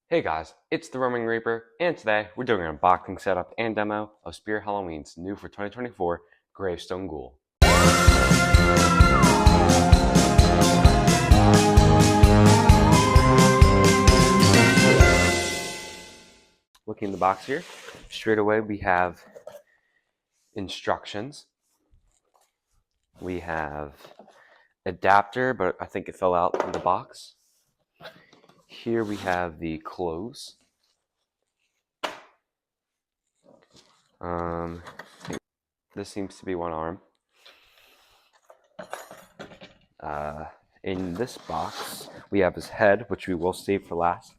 Hey guys, it's the Roaming Reaper, and today we're doing an unboxing setup and demo of Spirit Halloween's new for 2024 Gravestone Ghoul. Looking in the box here, straight away we have instructions. We have adapter, but I think it fell out of the box. Here we have the clothes. This seems to be one arm. In this box, we have his head, which we will save for last.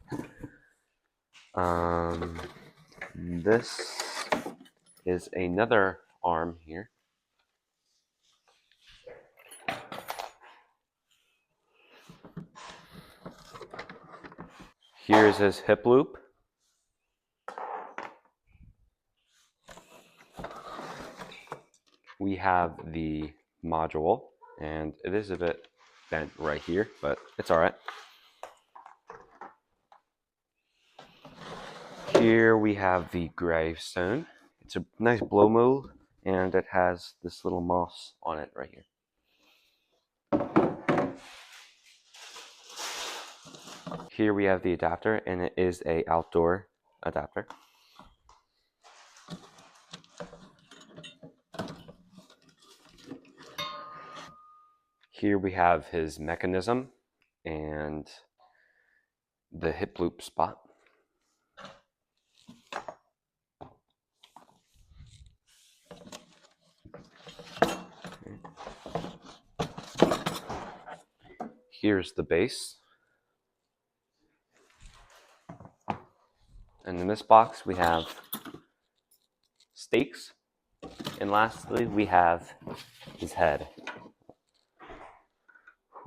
This is another arm here. Here's his hip loop. We have the module, and it is a bit bent right here, but it's all right. Here we have the gravestone. It's a nice blow mold, and it has this little moss on it right here. Here we have the adapter, and it is a outdoor adapter. Here we have his mechanism and the hip loop spot. Here's the base. And in this box we have stakes. And lastly we have his head.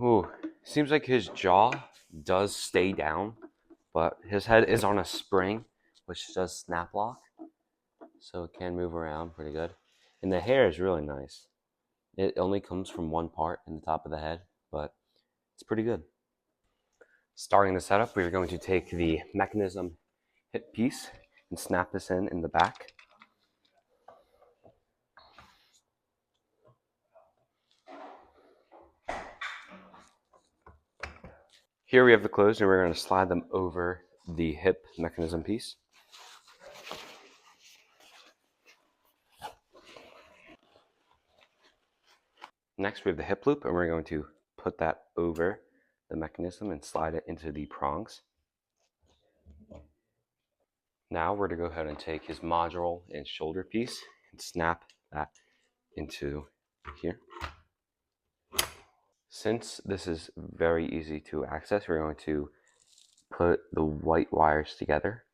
Ooh, seems like his jaw does stay down, but his head is on a spring, which does snap lock, so it can move around pretty good. And the hair is really nice. It only comes from one part in the top of the head, but it's pretty good. Starting the setup, we are going to take the mechanism hip piece and snap this in the back. Here we have the clothes, and we're going to slide them over the hip mechanism piece. Next, we have the hip loop, and we're going to put that over the mechanism and slide it into the prongs. Now we're going to go ahead and take his module and shoulder piece and snap that into here. Since this is very easy to access, we're going to put the white wires together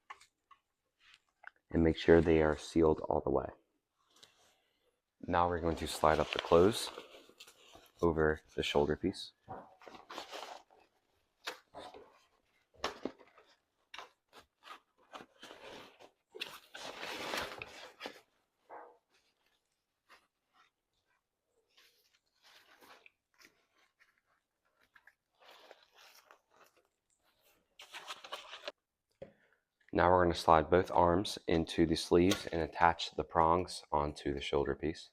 and make sure they are sealed all the way. Now we're going to slide up the clothes over the shoulder piece. Now we're going to slide both arms into the sleeves and attach the prongs onto the shoulder piece.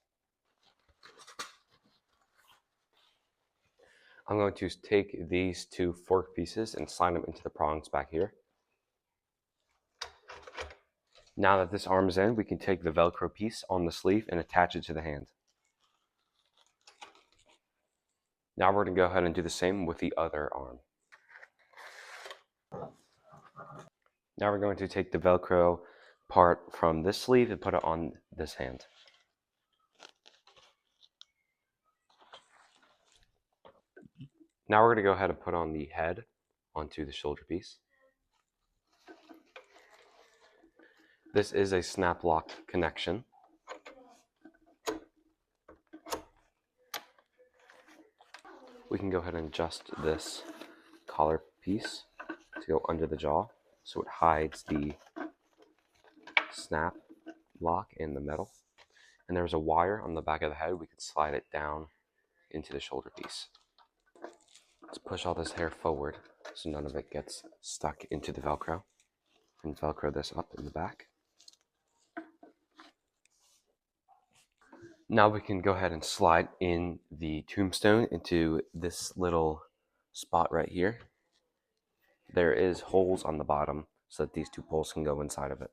I'm going to take these two fork pieces and slide them into the prongs back here. Now that this arm is in, we can take the Velcro piece on the sleeve and attach it to the hand. Now we're going to go ahead and do the same with the other arm. Now we're going to take the Velcro part from this sleeve and put it on this hand. Now we're going to go ahead and put on the head onto the shoulder piece. This is a snap lock connection. We can go ahead and adjust this collar piece to go under the jaw so it hides the snap lock in the metal. And there's a wire on the back of the head. We could slide it down into the shoulder piece. Let's push all this hair forward so none of it gets stuck into the Velcro. and Velcro this up in the back. Now we can go ahead and slide in the tombstone into this little spot right here. There is holes on the bottom so that these two poles can go inside of it.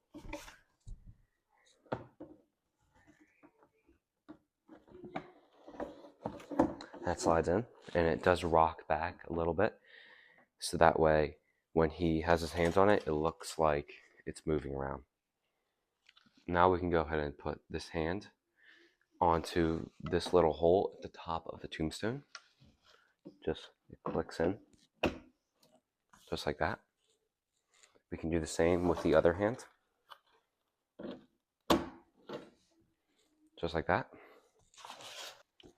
That slides in, and it does rock back a little bit, so that way when he has his hands on it, it looks like it's moving around. Now we can go ahead and put this hand onto this little hole at the top of the tombstone. Just it clicks in, just like that. We can do the same with the other hand, just like that.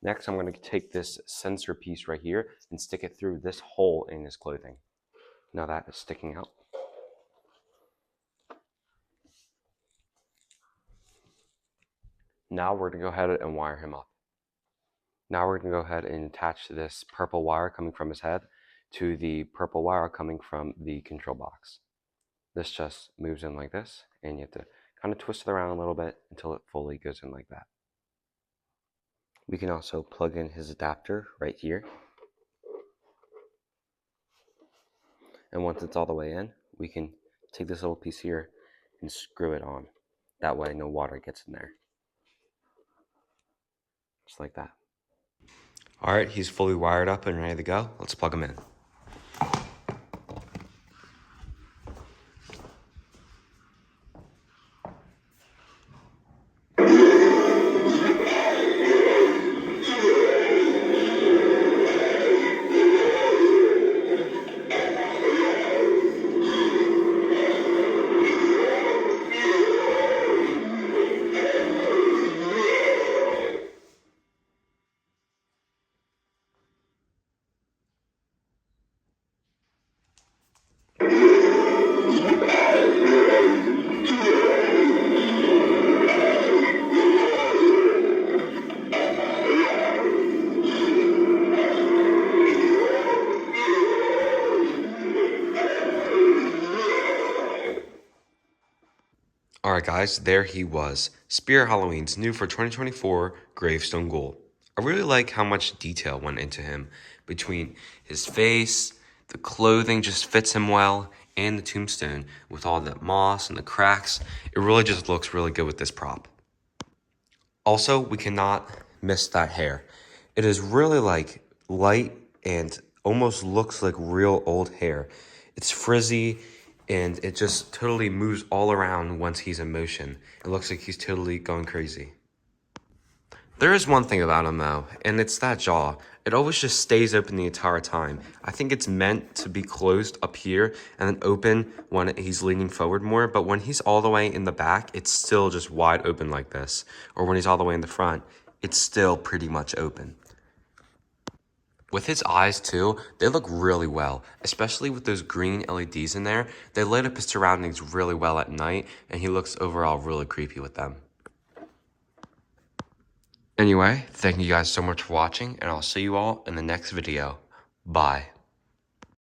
Next, I'm going to take this sensor piece right here and stick it through this hole in his clothing. Now that is sticking out. Now we're going to go ahead and wire him up. Now we're going to go ahead and attach this purple wire coming from his head to the purple wire coming from the control box. This just moves in like this, and you have to kind of twist it around a little bit until it fully goes in like that. We can also plug in his adapter right here. And once it's all the way in, we can take this little piece here and screw it on. That way no water gets in there. Just like that. All right, he's fully wired up and ready to go. Let's plug him in. Alright guys, there he was. Spirit Halloween's new for 2024 Gravestone Ghoul. I really like how much detail went into him between his face, the clothing just fits him well, and the tombstone with all the moss and the cracks. It really just looks really good with this prop. Also, we cannot miss that hair. It is really like light and almost looks like real old hair. It's frizzy and it just totally moves all around once he's in motion. It looks like he's totally going crazy. There is one thing about him though, and it's that jaw. It always just stays open the entire time. I think it's meant to be closed up here and then open when he's leaning forward more, but when he's all the way in the back, it's still just wide open like this. Or when he's all the way in the front, it's still pretty much open. With his eyes too, they look really well, especially with those green LEDs in there. They light up his surroundings really well at night, and he looks overall really creepy with them. Anyway, thank you guys so much for watching, and I'll see you all in the next video. Bye.